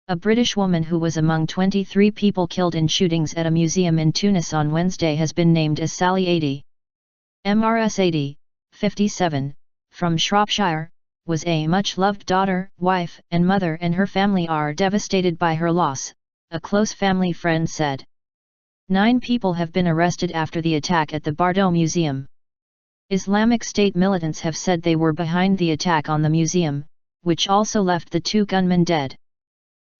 A British woman who was among 23 people killed in shootings at a museum in Tunis on Wednesday has been named as Sally Adie. Mrs Adie, 57, from Shropshire, was a much-loved daughter, wife, and mother, and her family are devastated by her loss, a close family friend said. 9 people have been arrested after the attack at the Bardo Museum. Islamic State militants have said they were behind the attack on the museum, which also left the 2 gunmen dead.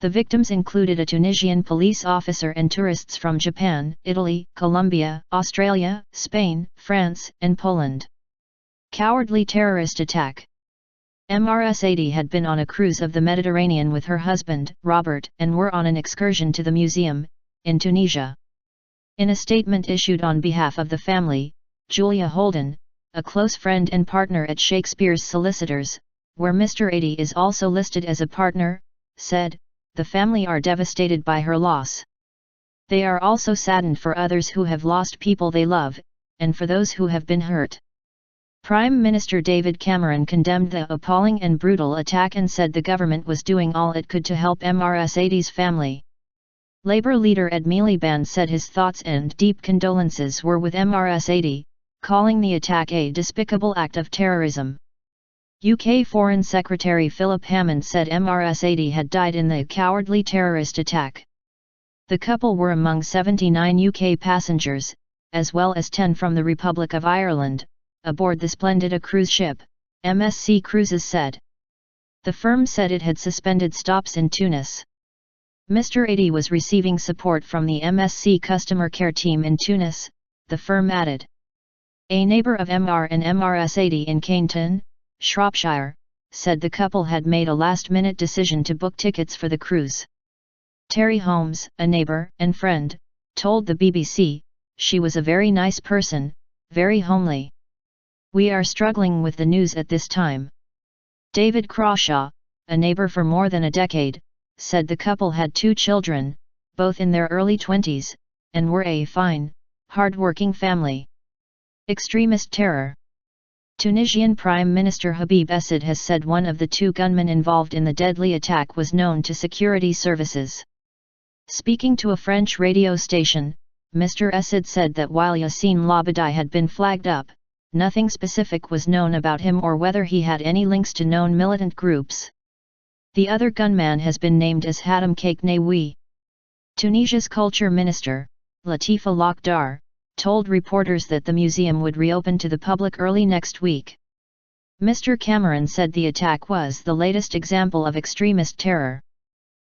The victims included a Tunisian police officer and tourists from Japan, Italy, Colombia, Australia, Spain, France, and Poland. Cowardly terrorist attack. Mrs Adie had been on a cruise of the Mediterranean with her husband, Robert, and were on an excursion to the museum, in Tunisia. In a statement issued on behalf of the family, Julia Holden, a close friend and partner at Shakespeare's Solicitors, where Mr. Adie is also listed as a partner, said, "The family are devastated by her loss. They are also saddened for others who have lost people they love, and for those who have been hurt." Prime Minister David Cameron condemned the appalling and brutal attack and said the government was doing all it could to help Mrs Adie's family. Labour leader Ed Miliband said his thoughts and deep condolences were with Mrs Adie, calling the attack a despicable act of terrorism. UK Foreign Secretary Philip Hammond said Mrs Adie had died in the cowardly terrorist attack. The couple were among 79 UK passengers, as well as 10 from the Republic of Ireland, aboard the Splendida cruise ship, MSC Cruises said. The firm said it had suspended stops in Tunis. Mr. Adie was receiving support from the MSC customer care team in Tunis, the firm added. A neighbour of Mr. and Mrs Adie in Cainton, Shropshire, said the couple had made a last-minute decision to book tickets for the cruise. Terry Holmes, a neighbour and friend, told the BBC, "She was a very nice person, very homely. We are struggling with the news at this time." David Crawshaw, a neighbour for more than a decade, said the couple had 2 children, both in their early 20s, and were a fine, hard-working family. Extremist terror. Tunisian Prime Minister Habib Essed has said one of the 2 gunmen involved in the deadly attack was known to security services. Speaking to a French radio station, Mr. Essed said that while Yassine Labadie had been flagged up, nothing specific was known about him or whether he had any links to known militant groups. The other gunman has been named as Hatem Kaiknawi. Tunisia's culture minister, Latifa Lakhdar, told reporters that the museum would reopen to the public early next week. Mr. Cameron said the attack was the latest example of extremist terror.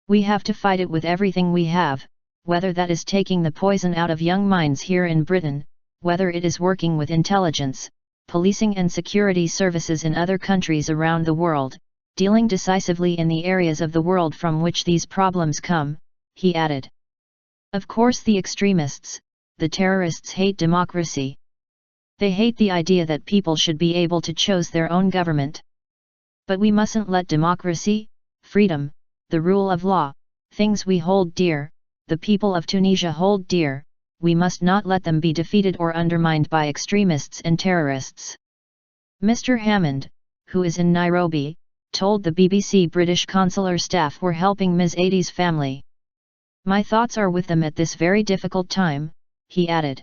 "We have to fight it with everything we have, whether that is taking the poison out of young minds here in Britain, whether it is working with intelligence, policing and security services in other countries around the world, dealing decisively in the areas of the world from which these problems come," he added. Of course the extremists, the terrorists hate democracy. They hate the idea that people should be able to choose their own government. But we mustn't let democracy, freedom, the rule of law, things we hold dear, the people of Tunisia hold dear, we must not let them be defeated or undermined by extremists and terrorists. Mr. Hammond, who is in Nairobi, told the BBC British consular staff were helping Ms. Adie's family. "My thoughts are with them at this very difficult time," he added.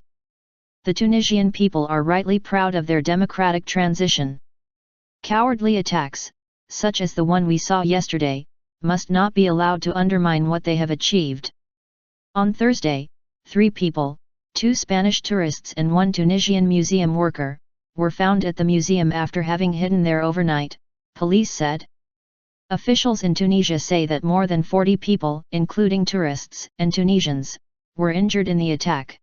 The Tunisian people are rightly proud of their democratic transition. Cowardly attacks, such as the one we saw yesterday, must not be allowed to undermine what they have achieved. On Thursday, 3 people, 2 Spanish tourists and 1 Tunisian museum worker, were found at the museum after having hidden there overnight, police said. Officials in Tunisia say that more than 40 people, including tourists and Tunisians, were injured in the attack.